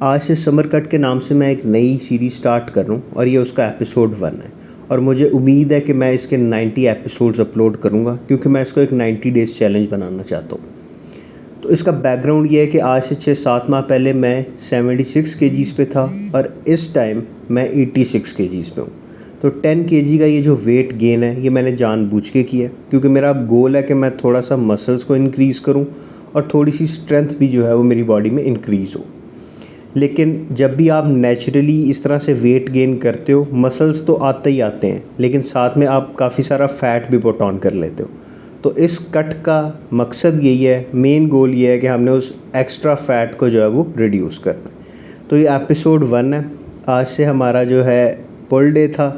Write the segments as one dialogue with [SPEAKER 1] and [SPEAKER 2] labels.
[SPEAKER 1] आज से summer cut के नाम से मैं एक नई सीरीज़ स्टार्ट कर रहा हूँ और ये उसका एपिसोड 1 है। और मुझे उम्मीद है कि मैं इसके 90 एपिसोड्स अपलोड करूँगा क्योंकि मैं इसको एक 90 डेज़ चैलेंज बनाना चाहता हूँ। तो इसका बैकग्राउंड ये है कि आज से 6-7 माह पहले मैं 76 केजीज़ पे था और इस टाइम मैं 86 केजीज़ पे हूँ। तो 10 केजी का ये जो वेट गेन है ये मैंने जानबूझ के किया क्योंकि मेरा अब गोल है कि मैं थोड़ा सा मसल्स को इंक्रीज़ करूँ और थोड़ी सी स्ट्रेंथ भी जो है वो मेरी बॉडी में इंक्रीज़ हो। लेकिन जब भी आप नेचुरली इस तरह से वेट गेन करते हो, मसल्स तो आते ही आते हैं, लेकिन साथ में आप काफ़ी सारा फ़ैट भी पुट ऑन कर लेते हो। तो इस कट का मकसद यही है, मेन गोल ये है कि हमने उस एक्स्ट्रा फ़ैट को जो है वो रिड्यूस करना है। तो ये एपिसोड 1 है। आज से हमारा जो है पुल डे था,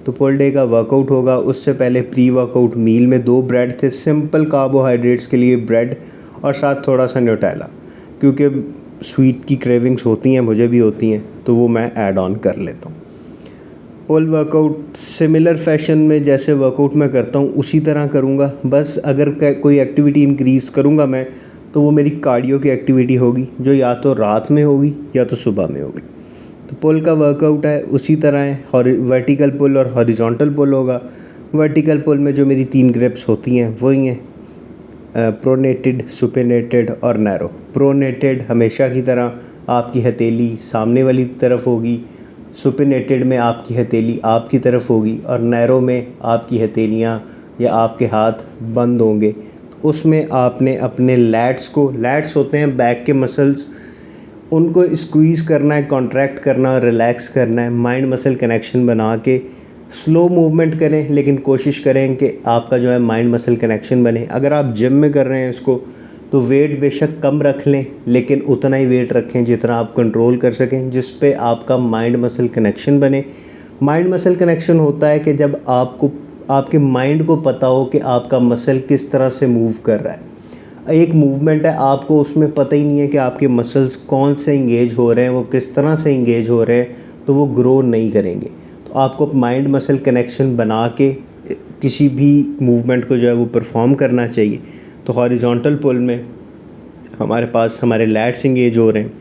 [SPEAKER 1] तो पुल डे का वर्कआउट होगा। उससे पहले प्री वर्कआउट मील में 2 ब्रेड थे, सिंपल कार्बोहाइड्रेट्स के लिए ब्रेड और साथ थोड़ा सा न्यूटेला, क्योंकि स्वीट की क्रेविंग्स होती हैं, मुझे भी होती हैं, तो वो मैं ऐड ऑन कर लेता हूँ। पुल वर्कआउट सिमिलर फैशन में जैसे वर्कआउट मैं करता हूँ उसी तरह करूँगा, बस अगर कोई एक्टिविटी इंक्रीज़ करूँगा मैं तो वो मेरी कार्डियो की एक्टिविटी होगी, जो या तो रात में होगी या तो सुबह में होगी। तो पुल का वर्कआउट है उसी तरह है, वर्टिकल पुल और हॉरिजॉन्टल पुल होगा। वर्टिकल पुल में जो मेरी 3 ग्रिप्स होती हैं वही हैं प्रोनेटेड, सुपिनेटेड और नैरो। प्रोनेटेड हमेशा की तरह आपकी हथेली सामने वाली तरफ होगी, सुपिनेटेड में आपकी हथेली आपकी तरफ होगी और नैरो में आपकी हथेलियाँ या आपके हाथ बंद होंगे। तो उसमें आपने अपने लैट्स होते हैं बैक के मसल्स, उनको स्क्वीज़ करना है, कॉन्ट्रैक्ट करना है, रिलैक्स करना है, माइंड मसल कनेक्शन बना के स्लो मूवमेंट करें, लेकिन कोशिश करें कि आपका जो है माइंड मसल कनेक्शन बने। अगर आप जिम में कर रहे हैं इसको तो वेट बेशक कम रख लें, लेकिन उतना ही वेट रखें जितना आप कंट्रोल कर सकें, जिस पे आपका माइंड मसल कनेक्शन बने। माइंड मसल कनेक्शन होता है कि जब आपको आपके माइंड को पता हो कि आपका मसल किस तरह से मूव कर रहा है। एक मूवमेंट है, आपको उसमें पता ही नहीं है कि आपके मसल्स कौन से इंगेज हो रहे हैं, वो किस तरह से इंगेज हो रहे हैं, तो वो ग्रो नहीं करेंगे। तो आपको माइंड मसल कनेक्शन बना के किसी भी मूवमेंट को जो है वो परफॉर्म करना चाहिए। तो हॉरिजॉन्टल पुल में हमारे पास हमारे लैट्स इंगेज हो रहे हैं,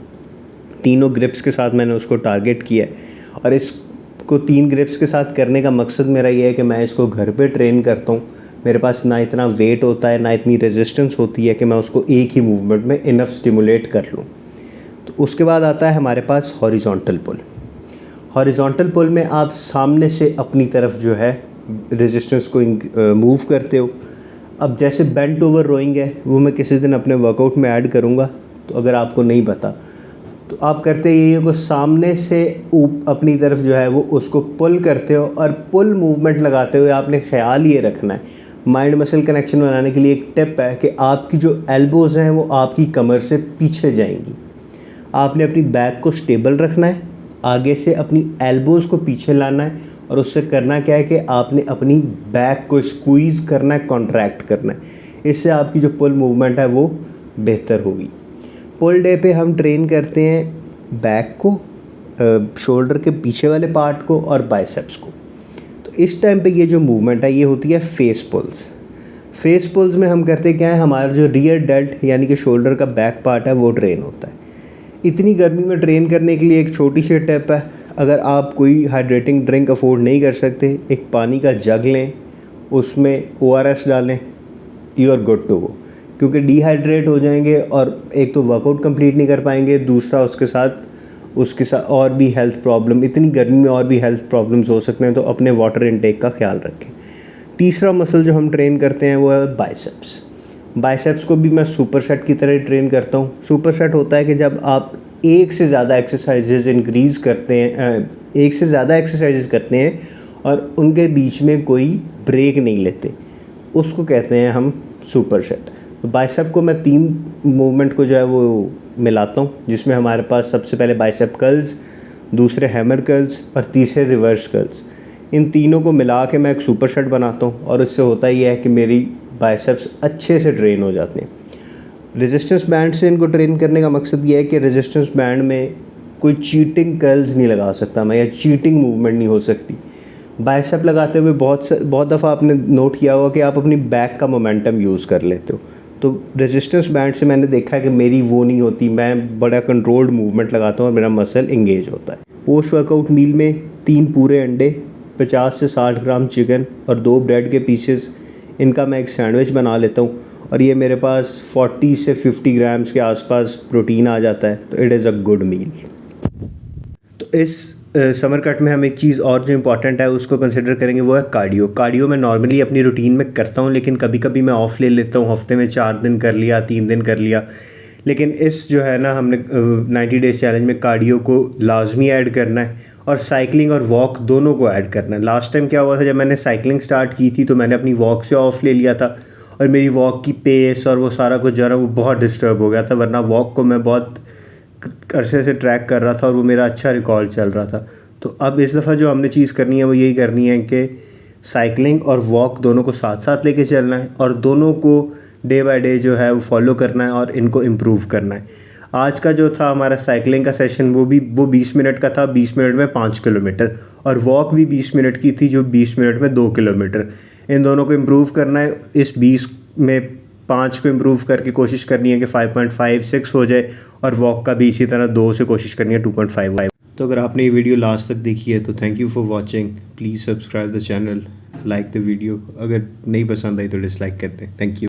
[SPEAKER 1] तीनों ग्रिप्स के साथ मैंने उसको टारगेट किया है। और इसको 3 ग्रिप्स के साथ करने का मकसद मेरा ये है कि मैं इसको घर पे ट्रेन करता हूँ। मेरे पास ना इतना वेट होता है, ना इतनी रेजिस्टेंस होती है कि मैं उसको एक ही मूवमेंट में इनफ स्टिमुलेट कर लूँ। तो उसके बाद आता है हमारे पास हॉरिजॉन्टल पुल। हॉरिजॉन्टल पुल में आप सामने से अपनी तरफ जो है रेजिस्टेंस को मूव करते हो। अब जैसे बेंट ओवर रोइंग है, वो मैं किसी दिन अपने वर्कआउट में ऐड करूँगा, तो अगर आपको नहीं पता तो आप करते यही हो कि सामने से अपनी तरफ जो है वो उसको पुल करते हो। और पुल मूवमेंट लगाते हुए आपने ख्याल ये रखना है, माइंड मसल कनेक्शन बनाने के लिए एक टिप है कि आपकी जो एल्बोज़ हैं वो आपकी कमर से पीछे जाएंगी। आपने अपनी बैक को स्टेबल रखना है, आगे से अपनी एल्बोज़ को पीछे लाना है और उससे करना क्या है कि आपने अपनी बैक को स्क्वीज़ करना है, कॉन्ट्रैक्ट करना है। इससे आपकी जो पुल मूवमेंट है वो बेहतर होगी। पुल डे पे हम ट्रेन करते हैं बैक को, शोल्डर के पीछे वाले पार्ट को और बाइसेप्स को। तो इस टाइम पे ये जो मूवमेंट है ये होती है फेस पुल्स। फेस पुल्स में हम करते क्या है, हमारा जो रियर डेल्ट यानी कि शोल्डर का बैक पार्ट है वो ट्रेन होता है। इतनी गर्मी में ट्रेन करने के लिए एक छोटी सी टिप है, अगर आप कोई हाइड्रेटिंग ड्रिंक अफोर्ड नहीं कर सकते, एक पानी का जग लें, उसमें ORS डालें, you are good to go. क्योंकि डिहाइड्रेट हो जाएंगे और एक तो वर्कआउट कंप्लीट नहीं कर पाएंगे, दूसरा उसके साथ और भी हेल्थ प्रॉब्लम, इतनी गर्मी में और भी हेल्थ प्रॉब्लम्स हो सकते हैं। तो अपने वाटर इनटेक का ख्याल रखें। तीसरा मसल जो हम ट्रेन करते हैं वो है बाइसेप्स। बाइसेप्स को भी मैं सुपर सेट की तरह ट्रेन करता हूँ। सुपर सेट होता है कि जब आप एक से ज़्यादा एक्सरसाइजेज करते हैं और उनके बीच में कोई ब्रेक नहीं लेते, उसको कहते हैं हम सुपर सेट। तो बाइसेप को मैं 3 मूवमेंट को जो है वो मिलाता हूँ, जिसमें हमारे पास सबसे पहले बाइसेप कर्ल्स, दूसरे हैमर कर्ल्स और तीसरे रिवर्स कर्ल्स। इन तीनों को मिला के मैं एक सुपर सेट बनाता हूँ और इससे होता ही है कि मेरी बाइसेप्स अच्छे से ट्रेन हो जाते हैं। रेजिस्टेंस बैंड से इनको ट्रेन करने का मकसद ये है कि रेजिस्टेंस बैंड में कोई चीटिंग कर्ल्स नहीं लगा सकता मैं, या चीटिंग मूवमेंट नहीं हो सकती। बाइसेप लगाते हुए बहुत दफ़ा आपने नोट किया होगा कि आप अपनी बैक का मोमेंटम यूज़ कर लेते हो। तो रेजिस्टेंस बैंड से मैंने देखा है कि मेरी वो नहीं होती, मैं बड़ा कंट्रोल्ड मूवमेंट लगाता हूँ और मेरा मसल इंगेज होता है। पोस्ट वर्कआउट मील में 3 पूरे अंडे, 50 से 60 ग्राम चिकन और 2 ब्रेड के पीसेस, इनका मैं एक सैंडविच बना लेता हूँ और ये मेरे पास 40 से 50 ग्राम्स के आसपास प्रोटीन आ जाता है। तो it is a good meal. तो इस समर कट में हम एक चीज़ और जो इम्पॉर्टेंट है उसको कंसिडर करेंगे, वो है कार्डियो। कार्डियो मैं नॉर्मली अपनी रूटीन में करता हूँ, लेकिन कभी कभी मैं ऑफ़ ले लेता हूँ, हफ्ते में 4 दिन कर लिया, 3 दिन कर लिया। लेकिन इस जो है ना, हमने 90 डेज़ चैलेंज में कार्डियो को लाजमी ऐड करना है और साइकिलिंग और वॉक दोनों को ऐड करना है। लास्ट टाइम क्या हुआ था, जब मैंने साइकिलिंग स्टार्ट की थी तो मैंने अपनी वॉक से ऑफ़ ले लिया था और मेरी वॉक की पेस और वो सारा कुछ जो है ना वो बहुत डिस्टर्ब हो गया था, वरना वॉक को मैं बहुत अरसे से ट्रैक कर रहा था और वो मेरा अच्छा रिकॉर्ड चल रहा था। तो अब इस दफ़ा जो हमने चीज़ करनी है वो यही करनी है कि साइकिलिंग और वॉक दोनों को साथ साथ लेके चलना है और दोनों को डे बाय डे जो है वो फॉलो करना है और इनको इम्प्रूव करना है। आज का जो था हमारा साइकिलिंग का सेशन वो 20 मिनट का था, 20 मिनट में 5 किलोमीटर, और वॉक भी 20 मिनट की थी जो 20 मिनट में 2 किलोमीटर। इन दोनों को इम्प्रूव करना है। इस 20 में 5 को इम्प्रूव करके कोशिश करनी है कि 5.56 हो जाए और वॉक का भी इसी तरह 2 से कोशिश करनी है 2.5। तो अगर आपने ये वीडियो लास्ट तक देखी है तो thank you for watching. Please subscribe the channel, like the video. अगर नहीं पसंद आई तो डिसलाइक कर दें। Thank you.